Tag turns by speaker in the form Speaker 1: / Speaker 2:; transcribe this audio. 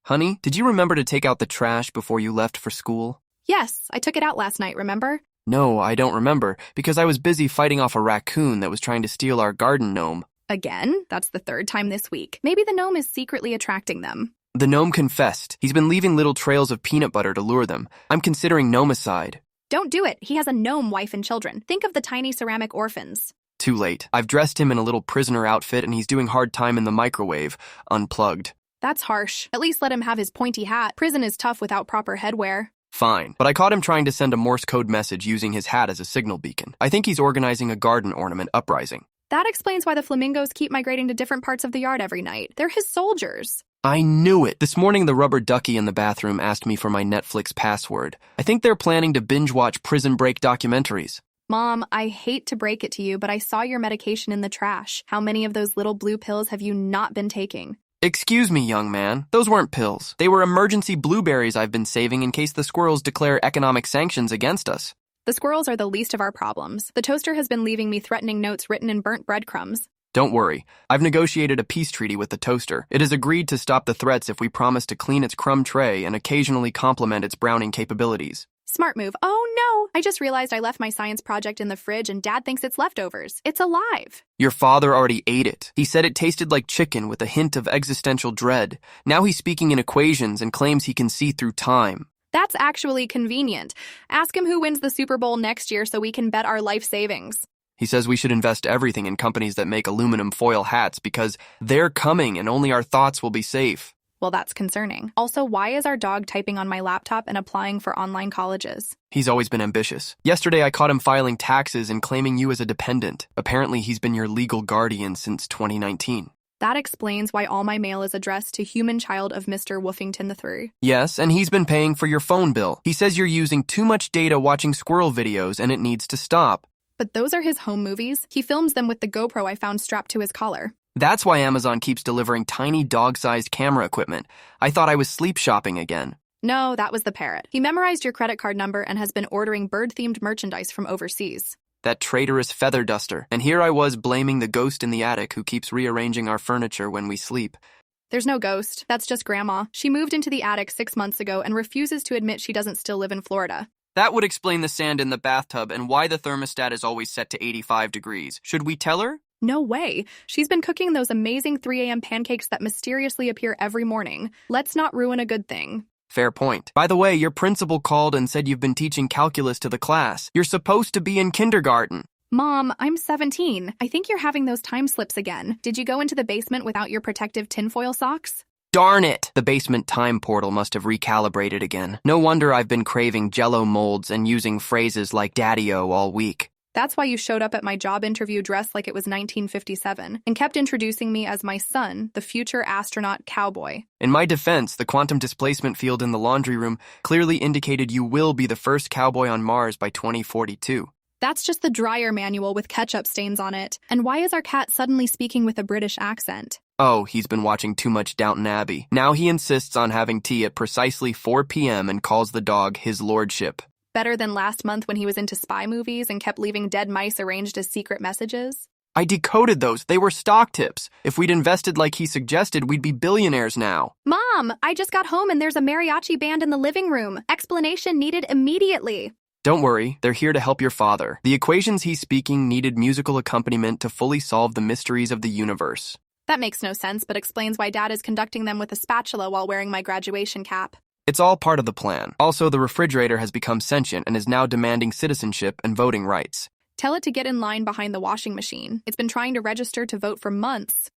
Speaker 1: Honey, did you remember to take out the trash before you left for school?
Speaker 2: Yes, I took it out last night, remember?
Speaker 1: No, I don't remember, because I was busy fighting off a raccoon that was trying to steal our garden gnome.
Speaker 2: Again? That's the third time this week. Maybe the gnome is secretly attracting them.
Speaker 1: The gnome confessed. He's been leaving little trails of peanut butter to lure them. I'm considering gnomicide.
Speaker 2: Don't do it. He has a gnome wife and children. Think of the tiny ceramic orphans.
Speaker 1: Too late. I've dressed him in a little prisoner outfit and he's doing hard time in the microwave, unplugged.
Speaker 2: That's harsh. At least let him have his pointy hat. Prison is tough without proper headwear.
Speaker 1: Fine, but I caught him trying to send a Morse code message using his hat as a signal beacon. I think he's organizing a garden ornament uprising.
Speaker 2: That explains why the flamingos keep migrating to different parts of the yard every night. They're his soldiers.
Speaker 1: I knew it. This morning, the rubber ducky in the bathroom asked me for my Netflix password. I think they're planning to binge-watch Prison Break documentaries.
Speaker 2: Mom, I hate to break it to you, but I saw your medication in the trash. How many of those little blue pills have you not been taking?
Speaker 1: Excuse me, young man. Those weren't pills. They were emergency blueberries I've been saving in case the squirrels declare economic sanctions against us.
Speaker 2: The squirrels are the least of our problems. The toaster has been leaving me threatening notes written in burnt breadcrumbs.
Speaker 1: Don't worry. I've negotiated a peace treaty with the toaster. It has agreed to stop the threats if we promise to clean its crumb tray and occasionally complement its browning capabilities.
Speaker 2: Smart move. Oh no! I just realized I left my science project in the fridge and Dad thinks it's leftovers. It's alive.
Speaker 1: Your father already ate it. He said it tasted like chicken with a hint of existential dread. Now he's speaking in equations and claims he can see through time.
Speaker 2: That's actually convenient. Ask him who wins the Super Bowl next year so we can bet our life savings.
Speaker 1: He says we should invest everything in companies that make aluminum foil hats because they're coming and only our thoughts will be safe.
Speaker 2: Well, that's concerning. Also, why is our dog typing on my laptop and applying for online colleges?
Speaker 1: He's always been ambitious. Yesterday, I caught him filing taxes and claiming you as a dependent. Apparently, he's been your legal guardian since 2019.
Speaker 2: That explains why all my mail is addressed to human child of Mr. Woofington III.
Speaker 1: Yes, and he's been paying for your phone bill. He says you're using too much data watching squirrel videos and it needs to stop.
Speaker 2: But those are his home movies. He films them with the GoPro I found strapped to his collar.
Speaker 1: That's why Amazon keeps delivering tiny dog-sized camera equipment. I thought I was sleep shopping again.
Speaker 2: No, that was the parrot. He memorized your credit card number and has been ordering bird-themed merchandise from overseas.
Speaker 1: That traitorous feather duster. And here I was blaming the ghost in the attic who keeps rearranging our furniture when we sleep.
Speaker 2: There's no ghost. That's just Grandma. She moved into the attic 6 months ago and refuses to admit she doesn't still live in Florida.
Speaker 1: That would explain the sand in the bathtub and why the thermostat is always set to 85 degrees. Should we tell her?
Speaker 2: No way. She's been cooking those amazing 3 a.m. pancakes that mysteriously appear every morning. Let's not ruin a good thing.
Speaker 1: Fair point. By the way, your principal called and said you've been teaching calculus to the class. You're supposed to be in kindergarten.
Speaker 2: Mom, I'm 17. I think you're having those time slips again. Did you go into the basement without your protective tinfoil socks?
Speaker 1: Darn it! The basement time portal must have recalibrated again. No wonder I've been craving Jell-O molds and using phrases like daddy-o all week.
Speaker 2: That's why you showed up at my job interview dressed like it was 1957 and kept introducing me as my son, the future astronaut cowboy.
Speaker 1: In my defense, the quantum displacement field in the laundry room clearly indicated you will be the first cowboy on Mars by 2042.
Speaker 2: That's just the dryer manual with ketchup stains on it. And why is our cat suddenly speaking with a British accent?
Speaker 1: Oh, he's been watching too much Downton Abbey. Now he insists on having tea at precisely 4 p.m. and calls the dog his lordship.
Speaker 2: Better than last month when he was into spy movies and kept leaving dead mice arranged as secret messages?
Speaker 1: I decoded those. They were stock tips. If we'd invested like he suggested, we'd be billionaires now.
Speaker 2: Mom, I just got home and there's a mariachi band in the living room. Explanation needed immediately.
Speaker 1: Don't worry, they're here to help your father. The equations he's speaking needed musical accompaniment to fully solve the mysteries of the universe.
Speaker 2: That makes no sense, but explains why Dad is conducting them with a spatula while wearing my graduation cap.
Speaker 1: It's all part of the plan. Also, the refrigerator has become sentient and is now demanding citizenship and voting rights.
Speaker 2: Tell it to get in line behind the washing machine. It's been trying to register to vote for months.